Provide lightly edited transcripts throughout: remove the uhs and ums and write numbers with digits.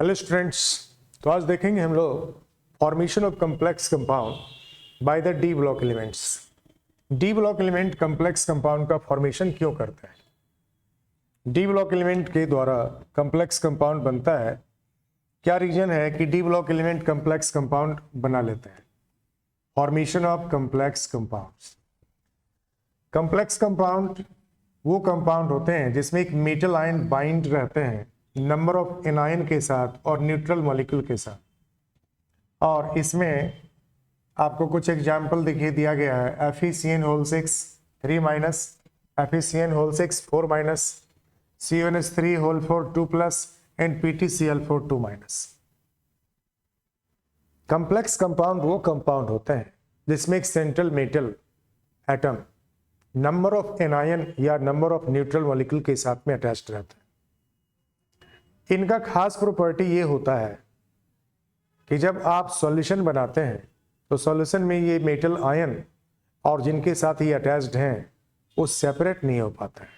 Hello students, तो आज देखेंगे हम लोग formation of complex compound by the D block elements. D block element complex compound का फॉर्मेशन क्यों करते हैं? डी ब्लॉक एलिमेंट के द्वारा कम्प्लेक्स कंपाउंड बनता है। क्या रीजन है कि D block element complex compound बना लेते हैं? Formation of complex compounds. Complex compound वो कंपाउंड होते हैं जिसमें एक मेटल आयन बाइंड रहते हैं नंबर ऑफ एनायन के साथ और न्यूट्रल मॉलिक्यूल के साथ। और इसमें आपको कुछ एग्जाम्पल दिखिए दिया गया है। FeCN6 3- FeCN6 4- CONH3 2+ and PtCl4 2-। Complex compound वो कंपाउंड होते हैं जिसमें एक central metal atom number of anion या नंबर ऑफ न्यूट्रल मॉलिक्यूल के साथ में अटैच्ड रहता है। इनका खास प्रॉपर्टी ये होता है कि जब आप सॉल्यूशन बनाते हैं तो सॉल्यूशन में ये मेटल आयन और जिनके साथ ये अटैच्ड हैं वो सेपरेट नहीं हो पाता है।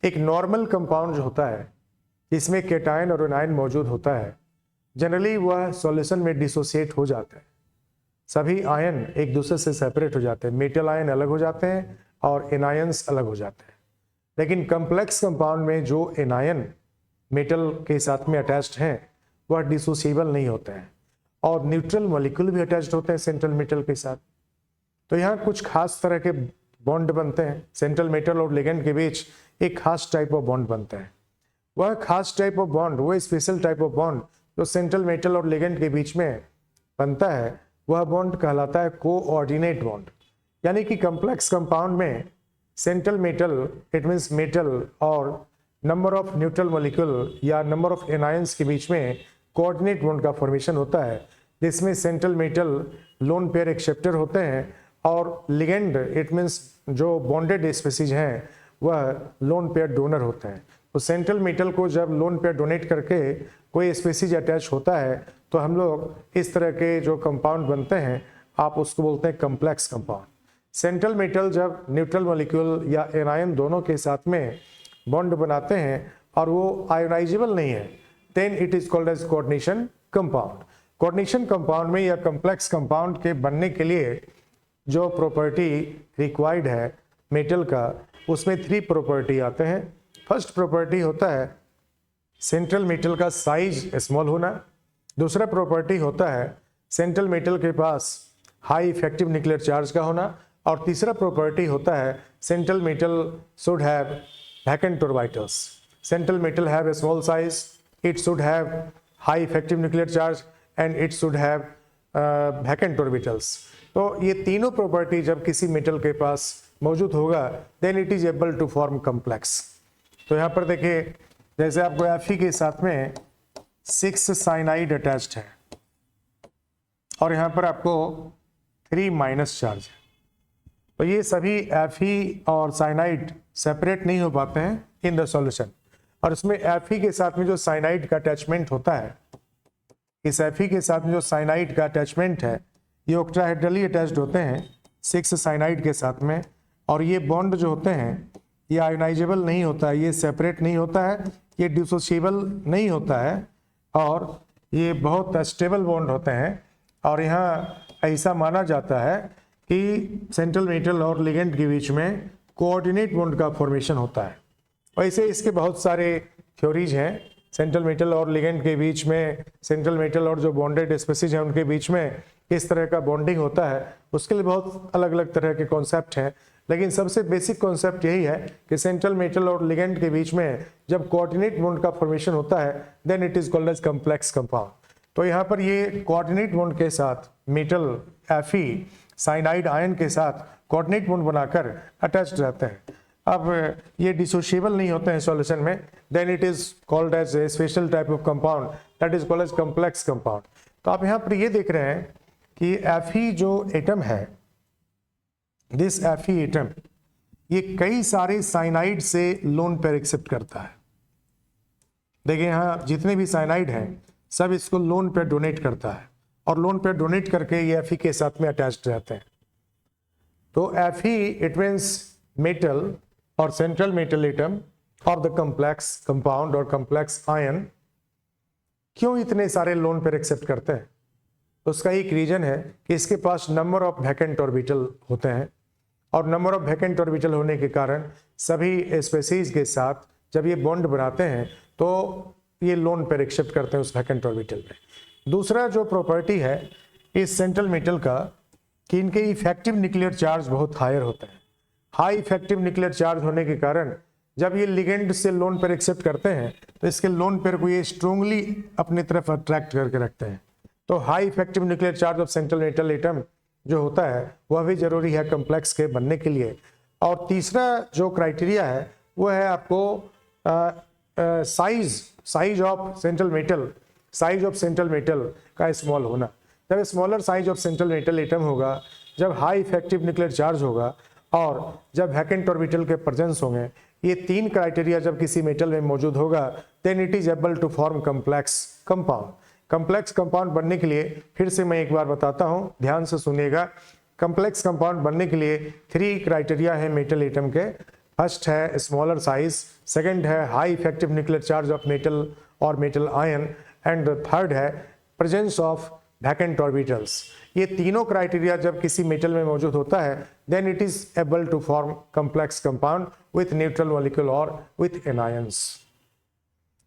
एक नॉर्मल कंपाउंड जो होता है इसमें केटायन और एनायन मौजूद होता है, जनरली वह सॉल्यूशन में डिसोसिएट हो जाते हैं। सभी आयन एक दूसरे से सेपरेट हो जाते हैं, मेटल आयन अलग हो जाते हैं और एनायंस अलग हो जाते हैं। लेकिन कम्प्लेक्स कंपाउंड में जो एनायन मेटल के साथ में अटैच्ड हैं वह डिसोसिएबल नहीं होते हैं और न्यूट्रल मॉलिक्यूल भी अटैच्ड होते हैं सेंट्रल मेटल के साथ। तो यहाँ कुछ खास तरह के बॉन्ड बनते हैं सेंट्रल मेटल और लिगेंड के बीच। एक खास टाइप ऑफ बॉन्ड बनते हैं। वह खास टाइप ऑफ बॉन्ड, वो स्पेशल टाइप ऑफ बॉन्ड जो सेंट्रल मेटल और लिगेंड के बीच में बनता है, वह बॉन्ड कहलाता है कोऑर्डिनेट बॉन्ड। यानी कि कम्प्लेक्स कंपाउंड में central metal, it means metal और नंबर ऑफ न्यूट्रल मॉलिक्यूल या नंबर ऑफ एनायंस के बीच में कोऑर्डिनेट बॉन्ड का फॉर्मेशन होता है, जिसमें central metal lone pair acceptor होते हैं और लिगेंड, इट मीन्स जो बॉन्डेड स्पीसीज हैं वह लोन पेयर डोनर होते हैं। तो सेंट्रल मेटल को जब लोन पेयर डोनेट करके कोई स्पीसीज अटैच होता है तो हम लोग इस तरह के जो कंपाउंड बनते हैं आप उसको बोलते हैं कम्प्लेक्स कंपाउंड। सेंट्रल मेटल जब न्यूट्रल मॉलिक्यूल या एनायन दोनों के साथ में बॉन्ड बनाते हैं और वो आयोनाइजेबल नहीं है, then it is called as coordination compound. Coordination compound में या कम्प्लेक्स कंपाउंड के बनने के लिए जो प्रॉपर्टी रिक्वायर्ड है मेटल का, उसमें 3 प्रॉपर्टी आते हैं। फर्स्ट प्रॉपर्टी होता है सेंट्रल मेटल का साइज स्मॉल होना। दूसरा प्रॉपर्टी होता है सेंट्रल मेटल के पास हाई इफेक्टिव न्यूक्लियर चार्ज का होना। और तीसरा प्रॉपर्टी होता है central metal should have vacant orbitals. Central metal have a small size, it should have high effective nuclear charge and it should have vacant orbitals. तो ये तीनों प्रॉपर्टी जब किसी मेटल के पास मौजूद होगा then it is able to form complex। तो यहाँ पर देखिए, जैसे आपको Fe के साथ में 6 साइनाइड अटैच्ड है और यहाँ पर आपको 3- चार्ज है। तो ये सभी Fe और साइनाइड सेपरेट नहीं हो पाते हैं इन द सॉल्यूशन। और इसमें Fe के साथ में जो साइनाइड का अटैचमेंट होता है, इस Fe के साथ में जो साइनाइड का अटैचमेंट है, ये ऑक्टाहेड्रली अटैच्ड होते हैं 6 साइनाइड के साथ में। और ये बॉन्ड जो होते हैं ये आयोनाइजेबल नहीं होता है, ये सेपरेट नहीं होता है, ये डिसोसिएबल नहीं होता है और ये बहुत स्टेबल बॉन्ड होते हैं। और यहाँ ऐसा माना जाता है कि सेंट्रल मेटल और लिगेंड के बीच में कोऑर्डिनेट बॉन्ड का फॉर्मेशन होता है। वैसे इसके बहुत सारे थ्योरीज हैं सेंट्रल मेटल और लिगेंड के बीच में, सेंट्रल मेटल और जो बॉन्डेड स्पीसीज हैं उनके बीच में किस तरह का बॉन्डिंग होता है, उसके लिए बहुत अलग अलग तरह के कॉन्सेप्ट हैं। लेकिन सबसे बेसिक कॉन्सेप्ट यही है कि सेंट्रल मेटल और लिगेंड के बीच में जब कोऑर्डिनेट बॉन्ड का फॉर्मेशन होता है then it is called as complex compound. तो यहाँ पर ये कोऑर्डिनेट बॉन्ड के साथ मेटल Fe साइनाइड आयन के साथ कोऑर्डिनेट बॉन्ड बनाकर अटैच्ड रहते हैं। अब ये डिसोशिएबल नहीं होते हैं सॉल्यूशन में, then it is called as a special type of compound that is called as complex compound. तो आप यहाँ पर ये देख रहे हैं कि Fe जो एटम है, दिस Fe एटम, ये कई सारे साइनाइड से लोन पेयर एक्सेप्ट करता है। देखिए यहाँ जितने भी साइनाइड हैं सब इसको लोन पेयर डोनेट करता है और लोन पेयर डोनेट करके ये Fe के साथ में अटैच्ड रहते हैं। तो Fe इट मीन्स मेटल और सेंट्रल मेटल एटम और द कम्प्लेक्स कंपाउंड और कम्प्लेक्स आयन क्यों इतने सारे लोन पेयर एक्सेप्ट करते हैं? उसका एक रीजन है कि इसके पास नंबर ऑफ वैकेंट ऑर्बिटल होते हैं, और नंबर ऑफ वैकेंट ऑर्बिटल होने के कारण सभी स्पेसीज के साथ जब ये बॉन्ड बनाते हैं तो ये लोन पेयर एक्सेप्ट करते हैं उस वैकेंट ऑर्बिटल में। दूसरा जो प्रॉपर्टी है इस सेंट्रल मेटल का कि इनके इफेक्टिव न्यूक्लियर चार्ज बहुत हायर होता है। हाई इफेक्टिव न्यूक्लियर चार्ज होने के कारण जब ये लिगेंड से लोन पेयर एक्सेप्ट करते हैं तो इसके लोन पेयर को ये स्ट्रोंगली अपनी तरफ अट्रैक्ट करके रखते हैं। तो high effective nuclear charge of central metal atom जो होता है वह भी जरूरी है कॉम्प्लेक्स के बनने के लिए। और तीसरा जो क्राइटेरिया है वो है आपको साइज ऑफ सेंट्रल मेटल का स्मॉल होना। जब smaller size of central metal atom होगा, जब हाई इफेक्टिव न्यूक्लियर चार्ज होगा और जब वैकेंट ऑर्बिटल के प्रेजेंस होंगे, ये तीन क्राइटेरिया जब किसी मेटल में मौजूद होगा then it is able to form complex compound. Complex compound बनने के लिए फिर से मैं एक बार बताता हूं, ध्यान से सुनिएगा। कॉम्प्लेक्स कंपाउंड बनने के लिए 3 क्राइटेरिया है मेटल एटम के। फर्स्ट है स्मॉलर साइज, सेकंड है high effective nuclear charge of metal और मेटल आयन, एंड थर्ड है प्रेजेंस ऑफ वैकेंट ऑर्बिटल्स। ये तीनों क्राइटेरिया जब किसी मेटल में मौजूद होता है then it is able to form complex compound with neutral molecule और विथ एनायंस।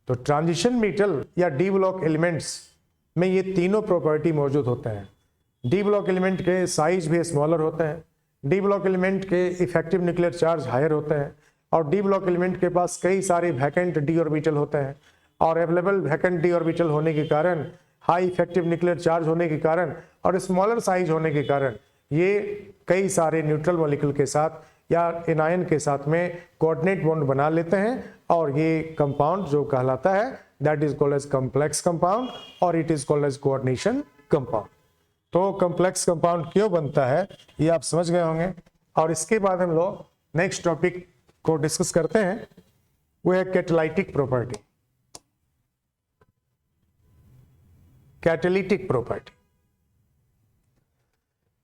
तो ट्रांजिशन मेटल या डी ब्लॉक एलिमेंट्स में ये तीनों प्रॉपर्टी मौजूद होते हैं। डी ब्लॉक एलिमेंट के साइज भी स्मॉलर होते हैं, डी ब्लॉक एलिमेंट के इफेक्टिव न्यूक्लियर चार्ज हायर होते हैं, और डी ब्लॉक एलिमेंट के पास कई सारे वैकेंट डी ऑर्बिटल होते हैं। और अवेलेबल वैकेंट डी ऑर्बिटल होने के कारण, हाई इफेक्टिव न्यूक्लियर चार्ज होने के कारण और स्मॉलर साइज होने के कारण ये कई सारे न्यूट्रल मॉलिक्यूल के साथ या एनायन के साथ में कोऑर्डिनेट बॉन्ड बना लेते हैं, और ये कंपाउंड जो कहलाता है that is called as complex compound और it is called as coordination compound. तो कॉम्प्लेक्स कंपाउंड क्यों बनता है ये आप समझ गए होंगे। और इसके बाद हम लोग नेक्स्ट टॉपिक को डिस्कस करते हैं, वो है catalytic property. Catalytic property,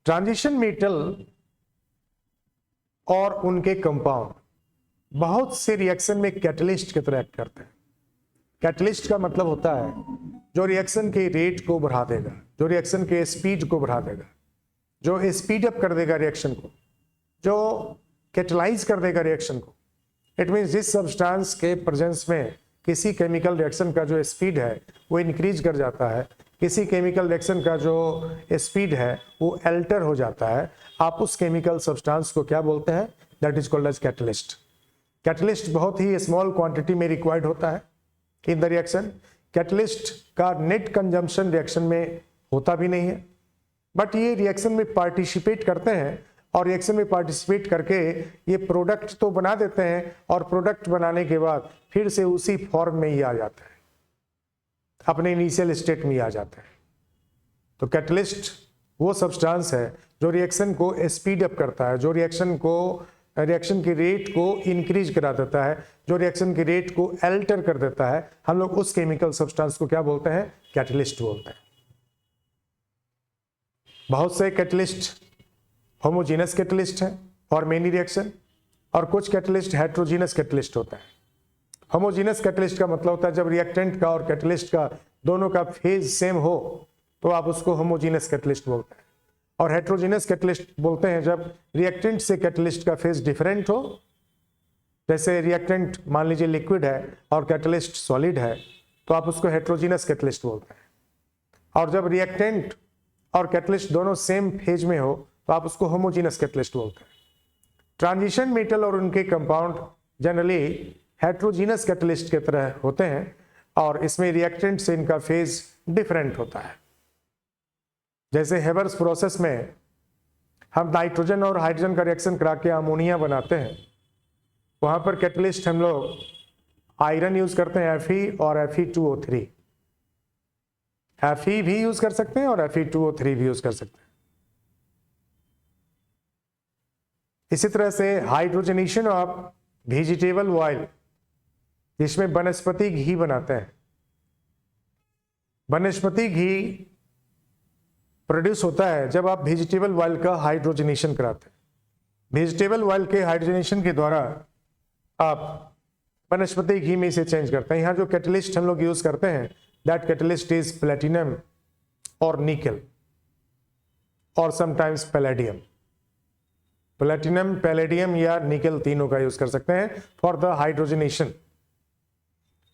transition metal और उनके कंपाउंड बहुत से रिएक्शन में कैटलिस्ट की तरह एक्ट करते हैं। कैटलिस्ट का मतलब होता है जो रिएक्शन के रेट को बढ़ा देगा, जो रिएक्शन के स्पीड को बढ़ा देगा, जो स्पीड अप कर देगा रिएक्शन को, जो कैटलाइज कर देगा रिएक्शन को। इट मीन्स जिस सब्सटेंस के प्रेजेंस में किसी केमिकल रिएक्शन का जो स्पीड है वो इंक्रीज कर जाता है, किसी केमिकल रिएक्शन का जो स्पीड है वो अल्टर हो जाता है, आप उस केमिकल सब्सटेंस को क्या बोलते हैं? That is called as catalyst. Catalyst बहुत ही स्मॉल क्वांटिटी में रिक्वायर्ड होता है इन द रिएक्शन। कैटलिस्ट का नेट कंजम्पशन रिएक्शन में होता भी नहीं है, बट ये रिएक्शन में पार्टिसिपेट करते हैं, और रिएक्शन में पार्टिसिपेट करके ये प्रोडक्ट तो बना देते हैं, और प्रोडक्ट बनाने के बाद फिर से उसी फॉर्म में ही आ जाता है, अपने इनिशियल स्टेट में आ जाता है। तो कैटलिस्ट वो सब्सटेंस है जो रिएक्शन को स्पीड अप करता है, जो रिएक्शन के रेट को इंक्रीज करा देता है, जो रिएक्शन के रेट को अल्टर कर देता है। हम लोग उस केमिकल सब्सटेंस को क्या बोलते हैं? कैटलिस्ट बोलते हैं। बहुत से कैटलिस्ट होमोजेनस कैटलिस्ट है फॉर मेनी रिएक्शन, और कुछ कैटलिस्ट हेट्रोजीनस कैटलिस्ट होता है। होमोजेनस कैटलिस्ट का मतलब होता है जब रिएक्टेंट का और कैटलिस्ट का दोनों का फेज सेम हो तो आप उसको होमोजेनस कैटलिस्ट बोलते हैं। और हेट्रोजीनस कैटलिस्ट बोलते हैं जब रिएक्टेंट से कैटलिस्ट का फेज डिफरेंट हो, जैसे रिएक्टेंट मान लीजिए लिक्विड है और कैटलिस्ट सॉलिड है, तो आप उसको हेट्रोजीनस कैटलिस्ट बोलते हैं। और जब रिएक्टेंट और कैटलिस्ट दोनों सेम फेज में हो तो आप उसको होमोजेनस कैटलिस्ट बोलते हैं। ट्रांजिशन मेटल और उनके कंपाउंड जनरली हेट्रोजीनस कैटलिस्ट की तरह होते हैं, और इसमें रिएक्टेंट से इनका फेज डिफरेंट होता है। जैसे हेबर्स प्रोसेस में हम नाइट्रोजन और हाइड्रोजन का रिएक्शन करा के अमोनिया बनाते हैं, वहां पर कैटलिस्ट हम लोग आयरन यूज करते हैं Fe और Fe2O3। Fe भी यूज कर सकते हैं और Fe2O3 भी यूज कर सकते हैं। इसी तरह से हाइड्रोजनेशन ऑफ वेजिटेबल ऑयल, जिसमें वनस्पति घी बनाते हैं, वनस्पति घी प्रोड्यूस होता है जब आप वेजिटेबल ऑयल का हाइड्रोजनेशन कराते हैं। वेजिटेबल ऑयल के हाइड्रोजनेशन के द्वारा आप वनस्पति घी में इसे चेंज करते हैं। यहाँ जो कैटलिस्ट हम लोग यूज करते हैं दैट कैटलिस्ट इज प्लेटिनम और निकल और समटाइम्स पैलेडियम। प्लेटिनम, पैलेडियम या निकल तीनों का यूज कर सकते हैं फॉर द हाइड्रोजनेशन।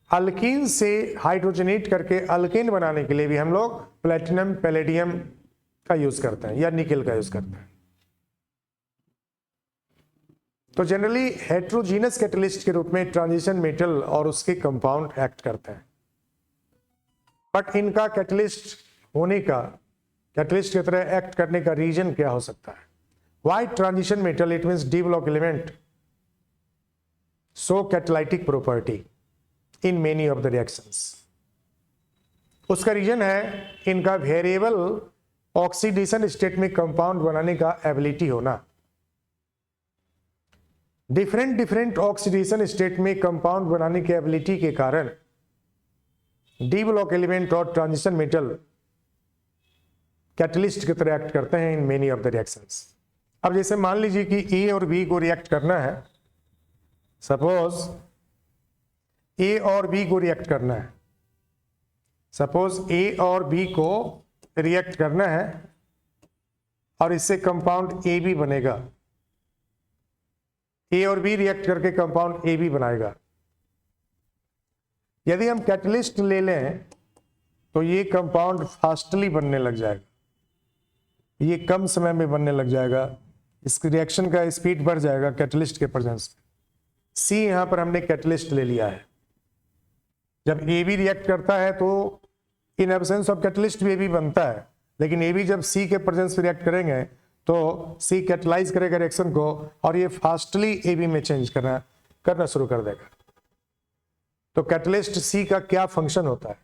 अल्कीन से हाइड्रोजनेट करके अल्केन बनाने के लिए भी हम लोग प्लेटिनम, पैलेडियम का यूज करते हैं या निकल का यूज करते हैं। तो जनरली हेट्रोजीनस कैटलिस्ट के रूप में ट्रांजिशन मेटल और उसके कंपाउंड एक्ट करते हैं, बट इनका कैटलिस्ट होने का, कैटलिस्ट की तरह एक्ट करने का रीजन क्या हो सकता है? Why transition metal, it means D block element, so catalytic property in many of the reactions. उसका रीजन है इनका वेरिएबल ऑक्सीडेशन स्टेट में कंपाउंड बनाने का एबिलिटी होना। डिफरेंट ऑक्सीडेशन स्टेट में कंपाउंड बनाने की एबिलिटी के कारण डी ब्लॉक एलिमेंट और ट्रांजिशन मेटल कैटलिस्ट की तरह एक्ट करते हैं in many of the reactions. अब जैसे मान लीजिए कि ए और बी को रिएक्ट करना है, सपोज ए और बी को रिएक्ट करना है, सपोज ए और बी को रिएक्ट करना है और इससे कंपाउंड ए बी बनेगा। ए और बी रिएक्ट करके कंपाउंड ए बी बनाएगा। यदि हम कैटलिस्ट ले लें तो ये कंपाउंड फास्टली बनने लग जाएगा, ये कम समय में बनने लग जाएगा, इसकी रिएक्शन का स्पीड बढ़ जाएगा कैटलिस्ट के प्रेजेंस में। सी यहां पर हमने कैटलिस्ट ले लिया है। जब ए बी रिएक्ट करता है तो इन एब्सेंस ऑफ कैटलिस्ट भी ए बी बनता है, लेकिन ए बी जब सी के प्रेजेंस में रिएक्ट करेंगे तो सी कैटलाइज करेगा रिएक्शन को और ये फास्टली ए बी में चेंज करना शुरू कर देगा। तो कैटलिस्ट सी का क्या फंक्शन होता है?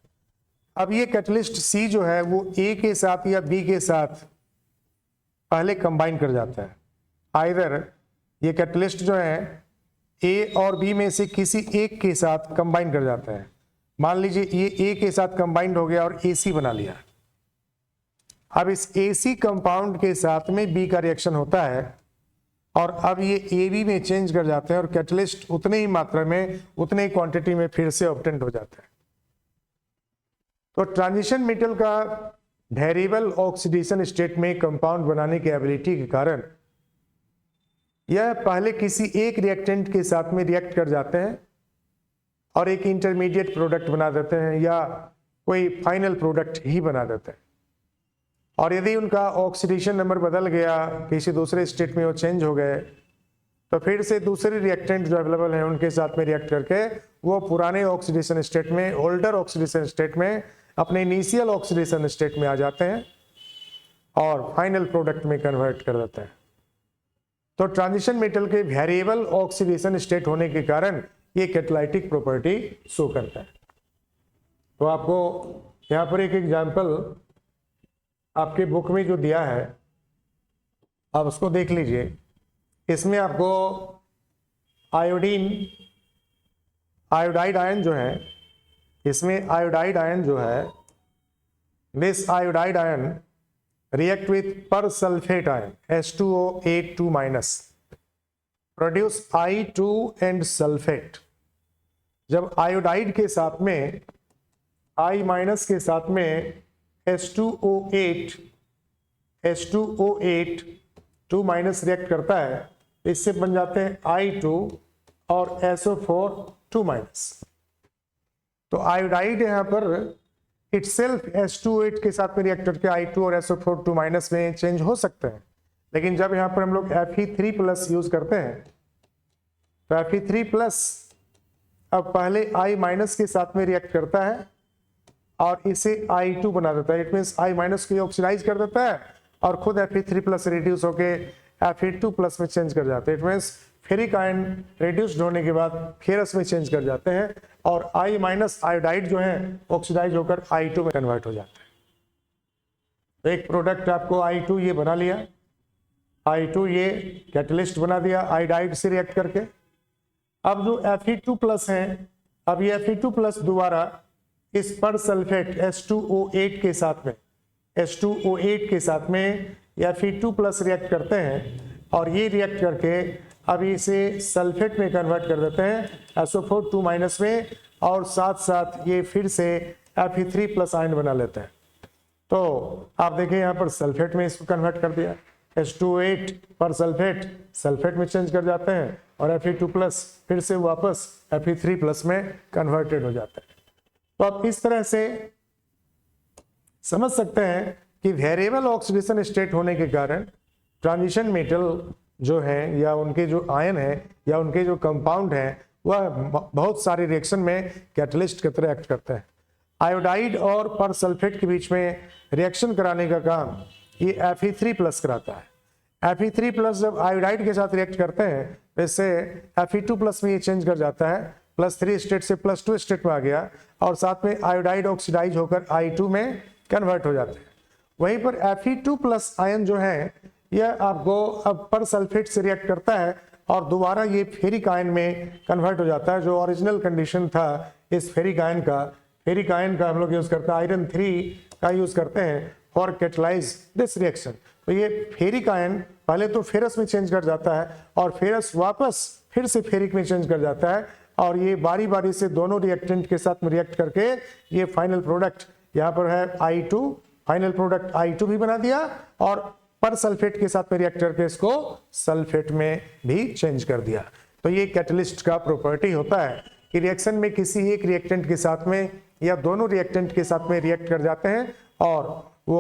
अब ये कैटलिस्ट सी जो है वो ए के साथ या बी के साथ पहले कंबाइन कर जाता है। आइदर ये कैटलिस्ट जो है ए और बी में से किसी एक के साथ कंबाइन कर जाता है। मान लीजिए ये ए के साथ कंबाइंड हो गया और ए सी बना लिया। अब इस AC कंपाउंड के साथ में B का रिएक्शन होता है और अब ये AB में चेंज कर जाते हैं और कैटलिस्ट उतने ही मात्रा में, उतने ही क्वांटिटी में फिर से ऑब्टेंड हो जाता है। तो ट्रांजिशन मेटल का वेरिएबल ऑक्सीडेशन स्टेट में कंपाउंड बनाने की एबिलिटी के कारण यह पहले किसी एक रिएक्टेंट के साथ में रिएक्ट कर जाते हैं और एक इंटरमीडिएट प्रोडक्ट बना देते हैं या कोई फाइनल प्रोडक्ट ही बना देते हैं। और यदि उनका ऑक्सीडेशन नंबर बदल गया, किसी दूसरे स्टेट में वो चेंज हो गए, तो फिर से दूसरे रिएक्टेंट जो अवेलेबल हैं उनके साथ में रिएक्ट करके वो पुराने ऑक्सीडेशन स्टेट में, ओल्डर ऑक्सीडेशन स्टेट में, अपने इनिशियल ऑक्सीडेशन स्टेट में आ जाते हैं और फाइनल प्रोडक्ट में कन्वर्ट कर देते हैं। तो ट्रांजिशन मेटल के वेरिएबल ऑक्सीडेशन स्टेट होने के कारण ये कैटालिटिक प्रॉपर्टी शो करता है। तो आपको यहाँ पर एक एग्जाम्पल आपके बुक में जो दिया है आप उसको देख लीजिए। इसमें आपको आयोडाइड आयन जो है, इसमें आयोडाइड आयन जो है, this iodide ion react with persulphate ion H2O8 produce I2 and sulphate. जब आयोडाइड के साथ में I- के साथ में H2O8 2- रिएक्ट करता है, इससे बन जाते हैं I2 और SO4 2-। तो आयोडाइड यहाँ पर इटसेल्फ H2O8 के साथ में रिएक्ट करके I2 और SO4 2- में चेंज हो सकते हैं, लेकिन जब यहाँ पर हम लोग Fe3+ यूज करते हैं तो Fe3+ अब पहले I- के साथ में रिएक्ट करता है और इसे I2 बना देता है। इट मीन्स I- को ऑक्सीडाइज कर देता है और खुद Fe3+ रिड्यूस होके Fe2+ में चेंज कर जाते हैं। It means ferric ion reduced होने के बाद फेरस में चेंज कर जाते हैं और I- आयोडाइड जो है ऑक्सीडाइज होकर I2 में कन्वर्ट हो जाता है। तो एक प्रोडक्ट आपको I2 ये बना लिया, I2 ये कैटलिस्ट बना दिया आयोडाइड से रिएक्ट करके। अब जो Fe2+ है, अब ये Fe2+ दोबारा इस पर सल्फेट H2O8 के साथ में, H2O8 के साथ में या Fe2+ रिएक्ट करते हैं और ये रिएक्ट करके अब इसे सल्फेट में कन्वर्ट कर देते हैं SO4 2- में और साथ साथ ये फिर से Fe3 प्लस आयन बना लेते हैं। तो आप देखिए यहाँ पर सल्फेट में इसको कन्वर्ट कर दिया, H2O8 पर सल्फेट सल्फेट में चेंज कर जाते हैं और Fe2 प्लस फिर से वापस Fe3 प्लस में कन्वर्टेड हो जाता है। तो आप इस तरह से समझ सकते हैं कि वेरिएबल ऑक्सीडेशन स्टेट होने के कारण ट्रांजिशन मेटल जो है या उनके जो आयन है या उनके जो कंपाउंड हैं वह बहुत सारे रिएक्शन में कैटलिस्ट की तरह एक्ट करते हैं। आयोडाइड और पर सल्फेट के बीच में रिएक्शन कराने का काम ये Fe3 प्लस कराता है। Fe3 प्लस जब आयोडाइड के साथ रिएक्ट करते हैं तो इससे Fe2 प्लस में ये चेंज कर जाता है, +3 स्टेट से +2 स्टेट में आ गया और साथ में आयोडाइड ऑक्सीडाइज होकर I2 में कन्वर्ट हो जाते हैं। वहीं पर Fe2 प्लस आयन जो है यह आपको अब पर सल्फेट से रिएक्ट करता है और दोबारा ये फेरिक आयन में कन्वर्ट हो जाता है। जो ओरिजिनल कंडीशन था इस फेरिक आयन का हम लोग यूज करते हैं, आयरन 3 का यूज करते हैं फॉर कैटलाइज दिस रिएक्शन। तो ये फेरिक आयन पहले तो फेरस में चेंज कर जाता है और फेरस वापस फिर से फेरिक में चेंज कर जाता है और ये बारी बारी से दोनों रिएक्टेंट के साथ में रिएक्ट करके ये फाइनल प्रोडक्ट यहाँ पर है I2, फाइनल प्रोडक्ट I2 भी बना दिया और पर सल्फेट के साथ में रिएक्ट करके इसको सल्फेट में भी चेंज कर दिया। तो ये कैटलिस्ट का प्रॉपर्टी होता है कि रिएक्शन में किसी एक रिएक्टेंट के साथ में या दोनों रिएक्टेंट के साथ में रिएक्ट कर जाते हैं और वो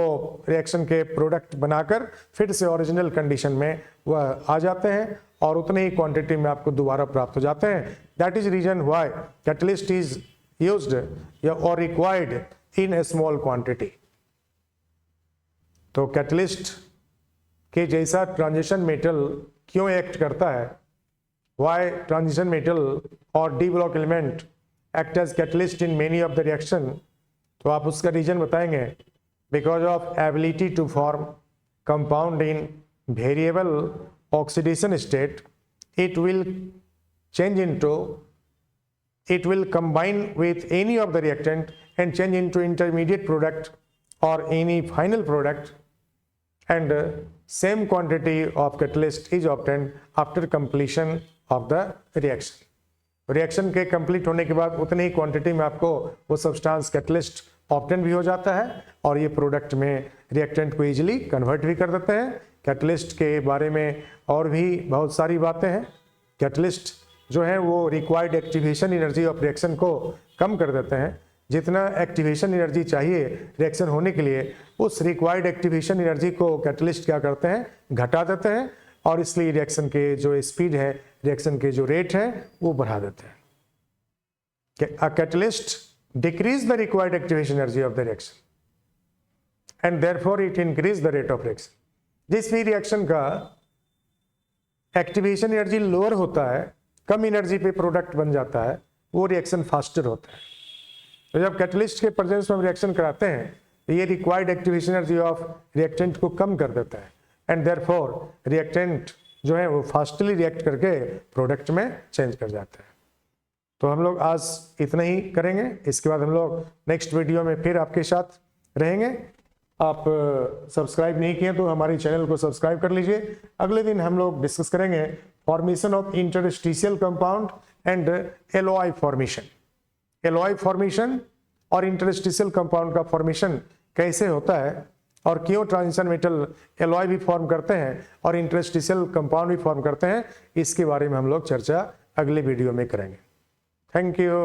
रिएक्शन के प्रोडक्ट बनाकर फिर से ओरिजिनल कंडीशन में वह आ जाते हैं और उतने ही क्वांटिटी में आपको दोबारा प्राप्त हो जाते हैं। That is reason why catalyst is used और required in a small quantity. तो कैटलिस्ट के जैसा ट्रांजिशन मेटल क्यों एक्ट करता है, व्हाई ट्रांजिशन मेटल और D block element act as catalyst in many of the reaction, तो आप उसका रीजन बताएंगे। Because of ability to form compound in variable oxidation state, it will combine with any of the reactant and change into intermediate product or any final product, and same quantity of catalyst is obtained after completion of the reaction. Reaction के complete होने के बाद उतनी ही quantity में आपको वो substance catalyst obtain भी हो जाता है और ये प्रोडक्ट में रिएक्टेंट को इजीली कन्वर्ट भी कर देते हैं। कैटलिस्ट के बारे में और भी बहुत सारी बातें हैं। कैटलिस्ट जो है वो required activation energy of reaction को कम कर देते हैं। जितना एक्टिवेशन एनर्जी चाहिए रिएक्शन होने के लिए उस रिक्वायर्ड एक्टिवेशन एनर्जी को कैटलिस्ट क्या करते हैं, घटा देते हैं और इसलिए रिएक्शन के जो स्पीड है, रिएक्शन के जो रेट है वो बढ़ा देते हैं। A catalyst decrease the required activation energy of the reaction and therefore it increase the rate of reaction. जिस भी रिएक्शन का एक्टिवेशन एनर्जी लोअर होता है, कम एनर्जी पे प्रोडक्ट बन जाता है, वो रिएक्शन फास्टर होता है। तो जब कैटलिस्ट के प्रेजेंस में हम रिएक्शन कराते हैं तो ये required activation energy of reactant को कम कर देता है एंड देयरफॉर रिएक्टेंट जो है वो फास्टली रिएक्ट करके प्रोडक्ट में चेंज कर जाता है। तो हम लोग आज इतना ही करेंगे, इसके बाद हम लोग नेक्स्ट वीडियो में फिर आपके साथ रहेंगे। आप सब्सक्राइब नहीं किए तो हमारे चैनल को सब्सक्राइब कर लीजिए। अगले दिन हम लोग डिस्कस करेंगे formation of interstitial compound and LOI formation. LOI formation और इंटरस्टिशियल कंपाउंड का फॉर्मेशन कैसे होता है और क्यों ट्रांजिशन मेटल एलओआई भी फॉर्म करते हैं और इंटरस्टिशियल कंपाउंड भी फॉर्म करते हैं, इसके बारे में हम लोग चर्चा अगले वीडियो में करेंगे। Thank you.